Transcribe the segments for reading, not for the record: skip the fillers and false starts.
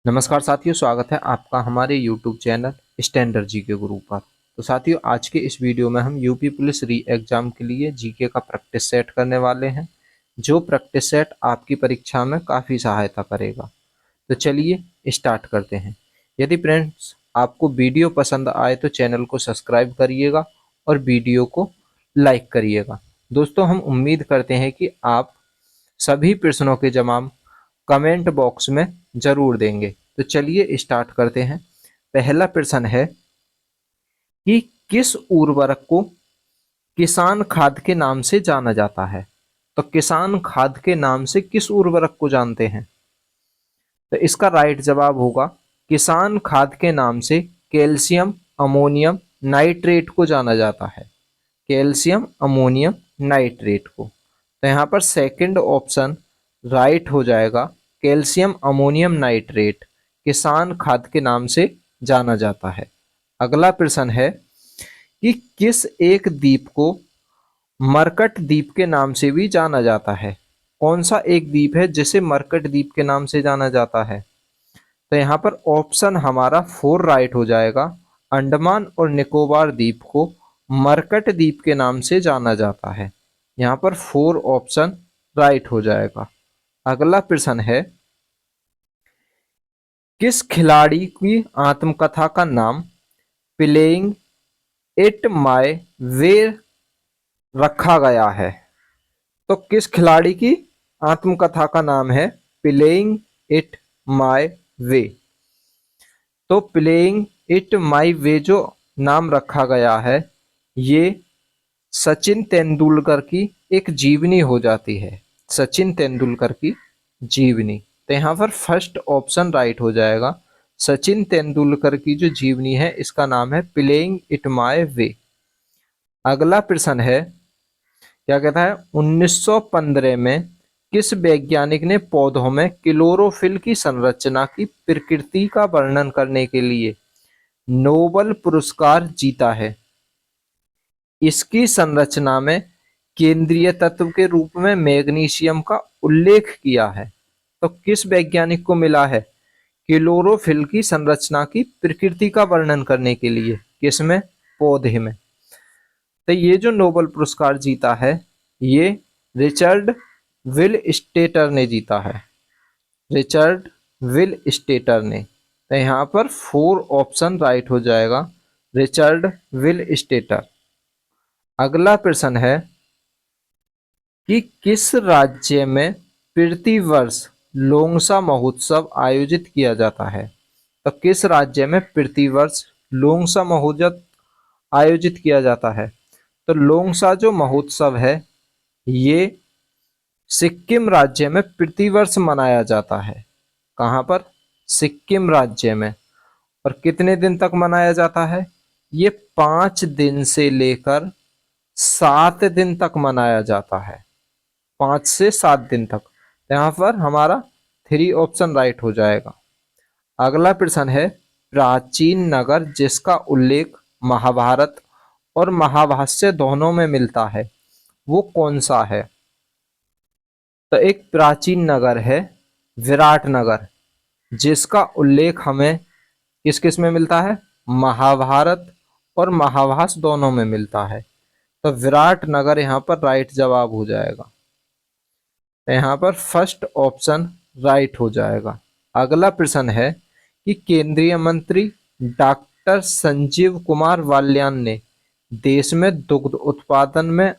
नमस्कार साथियों, स्वागत है आपका हमारे यूट्यूब चैनल स्टैंडर्ड जीके गुरु पर। तो साथियों, आज के इस वीडियो में हम यूपी पुलिस री एग्जाम के लिए जीके का प्रैक्टिस सेट करने वाले हैं, जो प्रैक्टिस सेट आपकी परीक्षा में काफ़ी सहायता करेगा। तो चलिए स्टार्ट करते हैं। यदि फ्रेंड्स आपको वीडियो पसंद आए तो चैनल को सब्सक्राइब करिएगा और वीडियो को लाइक करिएगा। दोस्तों, हम उम्मीद करते हैं कि आप सभी प्रश्नों के जवाब कमेंट बॉक्स में जरूर देंगे। तो चलिए स्टार्ट करते हैं। पहला प्रश्न है कि किस उर्वरक को किसान खाद के नाम से जाना जाता है। तो किसान खाद के नाम से किस उर्वरक को जानते हैं? तो इसका राइट जवाब होगा किसान खाद के नाम से कैल्शियम अमोनियम नाइट्रेट को जाना जाता है। कैल्शियम अमोनियम नाइट्रेट को। तो यहाँ पर सेकंड ऑप्शन राइट हो जाएगा। कैल्शियम अमोनियम नाइट्रेट किसान खाद के नाम से जाना जाता है। अगला प्रश्न है कि किस एक द्वीप को मरकट द्वीप के नाम से भी जाना जाता है। कौन सा एक द्वीप है जिसे मरकट द्वीप के नाम से जाना जाता है? तो यहाँ पर ऑप्शन हमारा 4 राइट हो जाएगा। अंडमान और निकोबार द्वीप को मरकट द्वीप के नाम से जाना जाता है। यहाँ पर 4 ऑप्शन राइट हो जाएगा। अगला प्रश्न है किस खिलाड़ी की आत्मकथा का नाम प्लेइंग इट माय वे रखा गया है? तो किस खिलाड़ी की आत्मकथा का नाम है प्लेइंग इट माय वे? तो प्लेइंग इट माय वे जो नाम रखा गया है, ये सचिन तेंदुलकर की एक जीवनी हो जाती है। सचिन तेंदुलकर की जीवनी। तो यहाँ पर फर्स्ट ऑप्शन राइट हो जाएगा। सचिन तेंदुलकर की जो जीवनी है इसका नाम है प्लेइंग इट माय वे। अगला प्रश्न है, क्या कहता है 1915 में किस वैज्ञानिक ने पौधों में क्लोरोफिल की संरचना की प्रकृति का वर्णन करने के लिए नोबेल पुरस्कार जीता है? इसकी संरचना में केंद्रीय तत्व के रूप में मैग्नीशियम का उल्लेख किया है। तो किस वैज्ञानिक को मिला है क्लोरोफिल की संरचना की प्रकृति का वर्णन करने के लिए? किसमें? पौधे में। तो ये जो नोबेल पुरस्कार जीता है, ये रिचर्ड विल स्टेटर ने जीता है। रिचर्ड विल स्टेटर ने। तो यहाँ पर 4 ऑप्शन राइट हो जाएगा। Richard will stator. अगला प्रश्न है कि किस राज्य में प्रतिवर्ष लोंगसा महोत्सव आयोजित किया जाता है? तो किस राज्य में प्रतिवर्ष लोंगसा महोत्सव आयोजित किया जाता है? तो लोंगसा जो महोत्सव है, ये सिक्किम राज्य में प्रतिवर्ष मनाया जाता है। कहाँ पर? सिक्किम राज्य में। और कितने दिन तक मनाया जाता है? ये 5 दिन से लेकर 7 दिन तक मनाया जाता है। 5 से 7 दिन तक। यहाँ पर हमारा 3 ऑप्शन राइट हो जाएगा। अगला प्रश्न है प्राचीन नगर जिसका उल्लेख महाभारत और महाभाष्य दोनों में मिलता है, वो कौन सा है? तो एक प्राचीन नगर है विराटनगर, जिसका उल्लेख हमें किस किस में मिलता है? महाभारत और महाभाष्य दोनों में मिलता है। तो विराटनगर यहाँ पर राइट जवाब हो जाएगा। तो यहाँ पर फर्स्ट ऑप्शन राइट हो जाएगा। अगला प्रश्न है कि केंद्रीय मंत्री डॉक्टर संजीव कुमार बाल्यान ने देश में दुग्ध उत्पादन में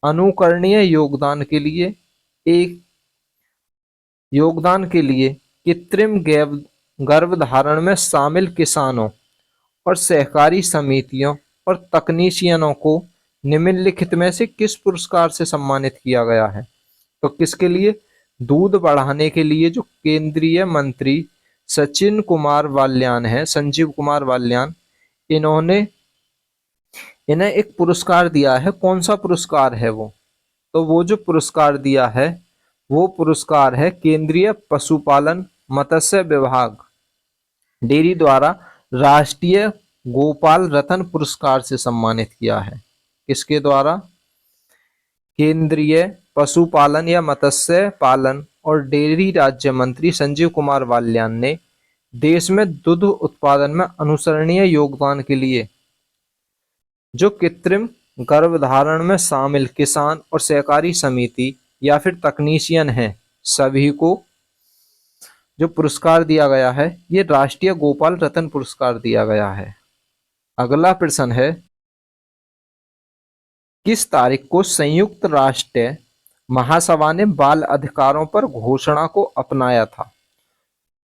अनुकरणीय योगदान के लिए कृत्रिम गर्भधारण में शामिल किसानों और सहकारी समितियों और तकनीशियनों को निम्नलिखित में से किस पुरस्कार से सम्मानित किया गया है? तो किसके लिए? दूध बढ़ाने के लिए जो केंद्रीय मंत्री सचिन कुमार बाल्यान है, संजीव कुमार बाल्यान, इन्हें एक पुरस्कार दिया है। कौन सा पुरस्कार है वो? तो वो जो पुरस्कार दिया है, वो पुरस्कार है केंद्रीय पशुपालन मत्स्य विभाग डेयरी द्वारा राष्ट्रीय गोपाल रत्न पुरस्कार से सम्मानित किया है। किसके द्वारा? केंद्रीय पशुपालन या मत्स्य पालन और डेयरी राज्य मंत्री संजीव कुमार बाल्यान ने देश में दूध उत्पादन में अनुसरणीय योगदान के लिए जो कृत्रिम गर्भधारण में शामिल किसान और सहकारी समिति या फिर तकनीशियन हैं, सभी को जो पुरस्कार दिया गया है ये राष्ट्रीय गोपाल रत्न पुरस्कार दिया गया है। अगला प्रश्न है, किस तारीख को संयुक्त राष्ट्र महासभा ने बाल अधिकारों पर घोषणा को अपनाया था?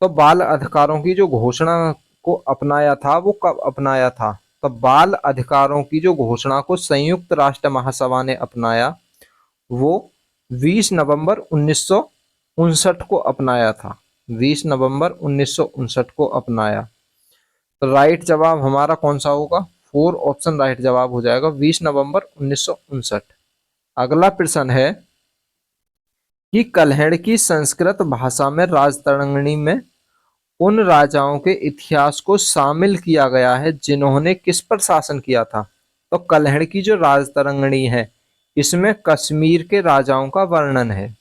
तो बाल अधिकारों की जो घोषणा को अपनाया था वो कब अपनाया था? तो बाल अधिकारों की जो घोषणा को संयुक्त राष्ट्र महासभा ने अपनाया वो 20 नवंबर 1959 को अपनाया था। 20 नवंबर 1959 को अपनाया। तो राइट जवाब हमारा कौन सा होगा? 4 ऑप्शन राइट जवाब हो जाएगा, 20 नवंबर 1959। अगला प्रश्न है कि कल्हड़ की संस्कृत भाषा में राजतरंगिणी में उन राजाओं के इतिहास को शामिल किया गया है जिन्होंने किस पर शासन किया था? तो कल्हड़ की जो राजतरंगिणी है इसमें कश्मीर के राजाओं का वर्णन है।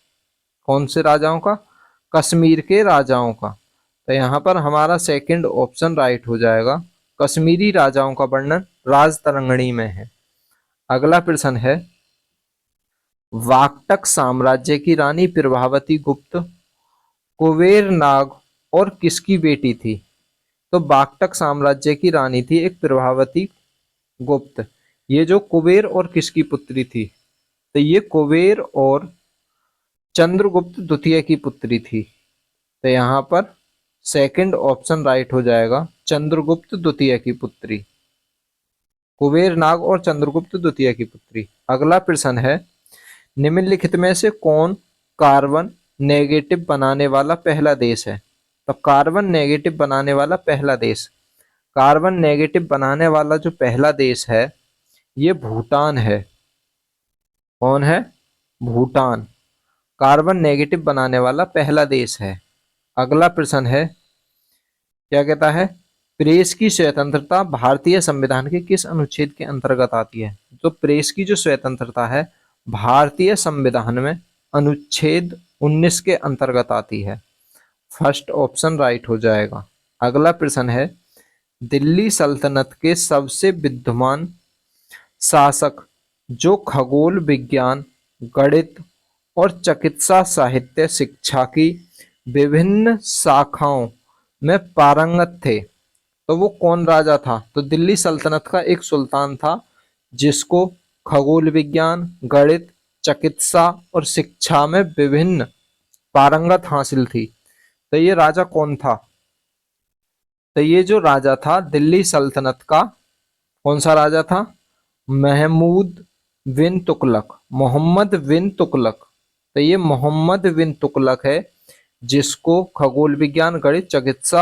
कौन से राजाओं का? कश्मीर के राजाओं का। तो यहाँ पर हमारा सेकंड ऑप्शन राइट हो जाएगा, कश्मीरी राजाओं का वर्णन राजतरंगिणी में है। अगला प्रश्न है, वाकटक साम्राज्य की रानी प्रभावती गुप्त कुबेर नाग और किसकी बेटी थी? तो वाकटक साम्राज्य की रानी थी एक प्रभावती गुप्त। ये जो कुबेर और किसकी पुत्री थी? तो ये कुबेर और चंद्रगुप्त द्वितीय की पुत्री थी। तो यहाँ पर सेकंड ऑप्शन राइट हो जाएगा, चंद्रगुप्त द्वितीय की पुत्री, कुबेर नाग और चंद्रगुप्त द्वितीय की पुत्री। अगला प्रश्न है, निम्नलिखित में से कौन कार्बन नेगेटिव बनाने वाला पहला देश है? तो कार्बन नेगेटिव बनाने वाला पहला देश, कार्बन नेगेटिव बनाने वाला जो पहला देश है ये भूटान है। कौन है? भूटान कार्बन नेगेटिव बनाने वाला पहला देश है। अगला प्रश्न है, क्या कहता है, प्रेस की स्वतंत्रता भारतीय संविधान के किस अनुच्छेद के अंतर्गत आती है? तो प्रेस की जो स्वतंत्रता है भारतीय संविधान में अनुच्छेद 19 के अंतर्गत आती है। फर्स्ट ऑप्शन राइट हो जाएगा। अगला प्रश्न है, दिल्ली सल्तनत के सबसे विद्वान शासक जो खगोल विज्ञान, गणित और चिकित्सा साहित्य शिक्षा की विभिन्न शाखाओं में पारंगत थे, तो वो कौन राजा था? तो दिल्ली सल्तनत का एक सुल्तान था जिसको खगोल विज्ञान, गणित, चिकित्सा और शिक्षा में विभिन्न पारंगत हासिल थी। तो ये राजा कौन था? तो ये जो राजा था दिल्ली सल्तनत का, कौन सा राजा था? महमूद बिन तुगलक, मोहम्मद बिन तुगलक। तो ये मोहम्मद बिन तुगलक है जिसको खगोल विज्ञान, गणित, चिकित्सा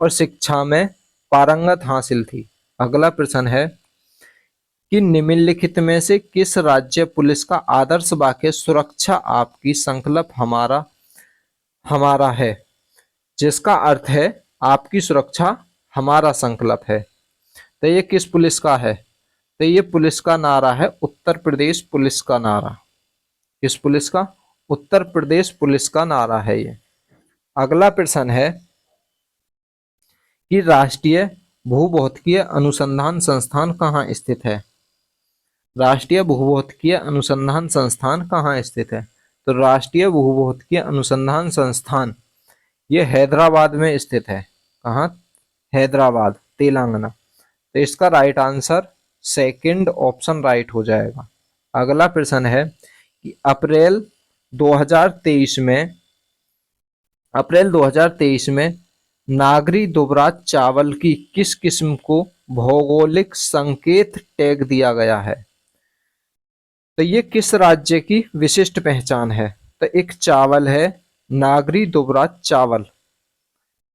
और शिक्षा में पारंगत हासिल थी। अगला प्रश्न है कि निम्नलिखित में से किस राज्य पुलिस का आदर्श वाक्य सुरक्षा आपकी संकल्प हमारा हमारा है, जिसका अर्थ है आपकी सुरक्षा हमारा संकल्प है। तो ये किस पुलिस का है? तो ये पुलिस का नारा है उत्तर प्रदेश पुलिस का नारा। किस पुलिस का? उत्तर प्रदेश पुलिस का नारा है ये। अगला प्रश्न है कि राष्ट्रीय भूभौतिकीय अनुसंधान संस्थान कहाँ स्थित है? राष्ट्रीय भूभौतिकीय अनुसंधान संस्थान कहाँ स्थित है? तो राष्ट्रीय भूभौतिकीय अनुसंधान संस्थान ये हैदराबाद में स्थित है। कहाँ? हैदराबाद, तेलंगाना। तो इसका right answer second option right हो जाएगा। अगला प्रश्न है कि अप्रैल 2023 में नागरी दुबराज चावल की किस किस्म को भौगोलिक संकेत टैग दिया गया है? तो ये किस राज्य की विशिष्ट पहचान है? तो एक चावल है नागरी दुबराज चावल,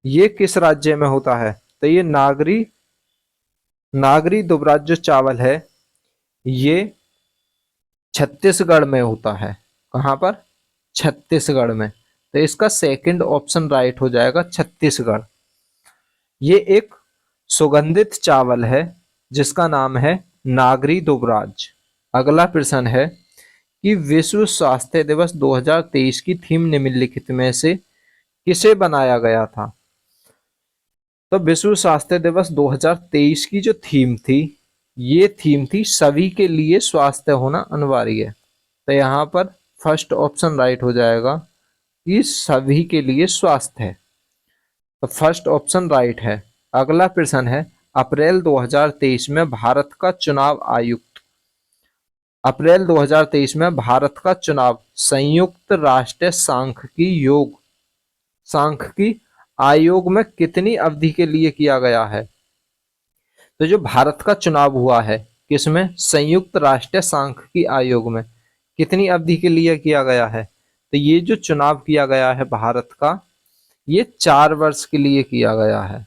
ये किस राज्य में होता है? तो ये नागरी दुबराज जो चावल है ये छत्तीसगढ़ में होता है। कहाँ पर? छत्तीसगढ़ में। तो इसका सेकंड ऑप्शन राइट हो जाएगा, छत्तीसगढ़। ये एक सुगंधित चावल है जिसका नाम है नागरी दुबराज। अगला प्रश्न है कि विश्व स्वास्थ्य दिवस 2023 की थीम निम्नलिखित में से किसे बनाया गया था? तो विश्व स्वास्थ्य दिवस 2023 की जो थीम थी, ये थीम थी सभी के लिए स्वास्थ्य होना अनिवार्य है। तो यहाँ पर फर्स्ट ऑप्शन राइट हो जाएगा कि सभी के लिए स्वास्थ्य है। तो फर्स्ट ऑप्शन राइट है। अगला प्रश्न है, अप्रैल 2023 में भारत का चुनाव आयुक्त, अप्रैल 2023 में भारत का चुनाव संयुक्त राष्ट्र सांख्यिकी आयोग में कितनी अवधि के लिए किया गया है? तो जो भारत का चुनाव हुआ है किसमें? संयुक्त राष्ट्र सांख्यिकी आयोग में, कितनी अवधि के लिए किया गया है? तो ये जो चुनाव किया गया है भारत का, ये 4 वर्ष के लिए किया गया है।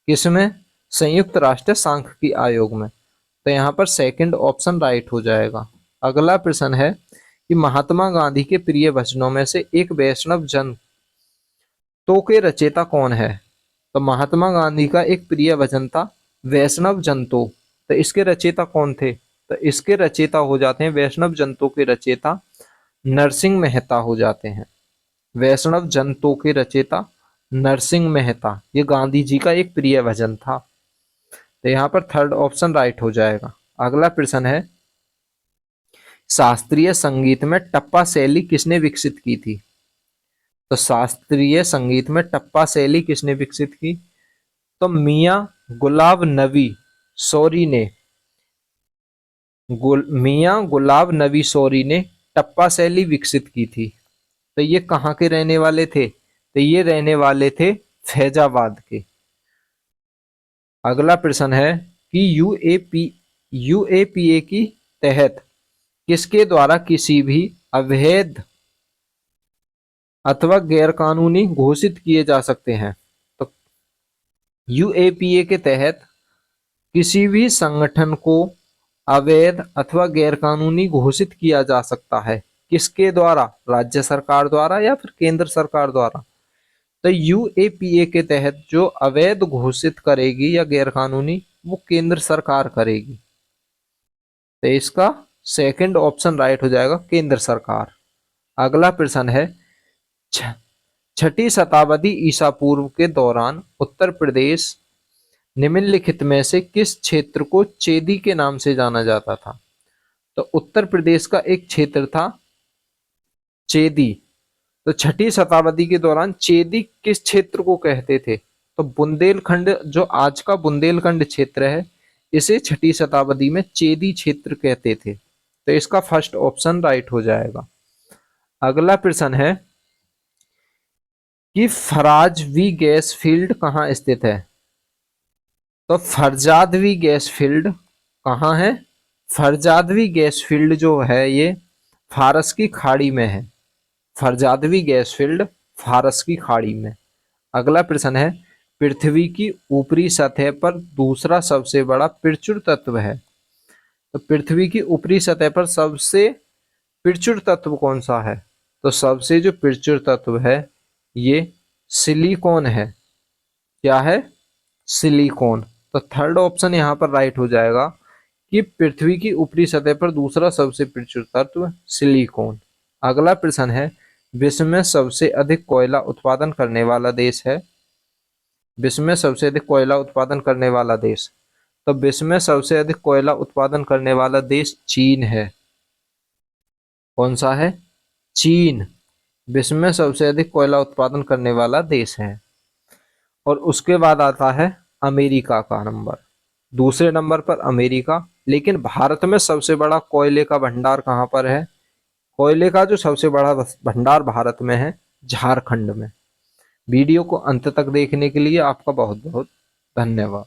किसमें? संयुक्त राष्ट्र सांख्यिकी आयोग में। तो यहाँ पर सेकंड ऑप्शन राइट हो जाएगा। अगला प्रश्न है कि महात्मा गांधी के प्रिय वचनों में से एक वैष्णव जन तो के रचयिता कौन है? तो महात्मा गांधी का एक प्रिय वचन था वैष्णव जंतो। तो इसके रचयिता कौन थे? तो इसके रचयिता हो जाते हैं, वैष्णव जंतो के रचयिता नरसिंह मेहता हो जाते हैं। वैष्णव जंतो के रचयिता नरसिंह मेहता, ये गांधी जी का एक प्रिय वचन था। तो यहाँ पर थर्ड ऑप्शन राइट हो जाएगा। अगला प्रश्न है, शास्त्रीय संगीत में टप्पा शैली किसने विकसित की थी? तो शास्त्रीय संगीत में टप्पा शैली किसने विकसित की? तो मियां गुलाब नबी सौरी ने, मियां गुलाब नबी सौरी ने टप्पा शैली विकसित की थी। तो ये कहाँ के रहने वाले थे? तो ये रहने वाले थे फैजाबाद के। अगला प्रश्न है कि यूएपीए की तहत किसके द्वारा किसी भी अवैध अथवा गैरकानूनी घोषित किए जा सकते हैं? तो यूएपीए के तहत किसी भी संगठन को अवैध अथवा गैरकानूनी घोषित किया जा सकता है। किसके द्वारा? राज्य सरकार द्वारा या फिर केंद्र सरकार द्वारा। तो यूएपीए के तहत जो अवैध घोषित करेगी या गैरकानूनी, वो केंद्र सरकार करेगी। तो इसका सेकंड ऑप्शन राइट हो जाएगा, केंद्र सरकार। अगला प्रश्न है, छठी शताब्दी ईसा पूर्व के दौरान उत्तर प्रदेश निम्नलिखित में से किस क्षेत्र को चेदी के नाम से जाना जाता था? तो उत्तर प्रदेश का एक क्षेत्र था चेदी। तो छठी शताब्दी के दौरान चेदी किस क्षेत्र को कहते थे? तो बुंदेलखंड, जो आज का बुंदेलखंड क्षेत्र है, इसे छठी शताब्दी में चेदी क्षेत्र कहते थे। तो इसका फर्स्ट ऑप्शन राइट हो जाएगा। अगला प्रश्न है कि फराजवी गैस फील्ड कहाँ स्थित है? तो फरजादवी गैस फील्ड कहाँ है? फरजादवी गैस फील्ड जो है ये फारस की खाड़ी में है। फरजादवी गैस फील्ड फारस की खाड़ी में। अगला प्रश्न है, पृथ्वी की ऊपरी सतह पर दूसरा सबसे बड़ा प्रचुर तत्व है। तो पृथ्वी की ऊपरी सतह पर सबसे प्रचुर तत्व कौन सा है? तो सबसे जो प्रचुर तत्व है ये सिलिकॉन है। क्या है? सिलिकॉन। तो थर्ड ऑप्शन यहाँ पर राइट हो जाएगा कि पृथ्वी की ऊपरी सतह पर दूसरा सबसे प्रचुर तत्व सिलिकॉन। अगला प्रश्न है, विश्व में सबसे अधिक कोयला उत्पादन करने वाला देश है। विश्व में सबसे अधिक कोयला उत्पादन करने वाला देश, तो विश्व में सबसे अधिक कोयला उत्पादन करने वाला देश चीन है। कौन सा है? चीन विश्व में सबसे अधिक कोयला उत्पादन करने वाला देश है। और उसके बाद आता है अमेरिका का नंबर, दूसरे नंबर पर अमेरिका। लेकिन भारत में सबसे बड़ा कोयले का भंडार कहाँ पर है? कोयले का जो सबसे बड़ा भंडार भारत में है झारखंड में। वीडियो को अंत तक देखने के लिए आपका बहुत बहुत धन्यवाद।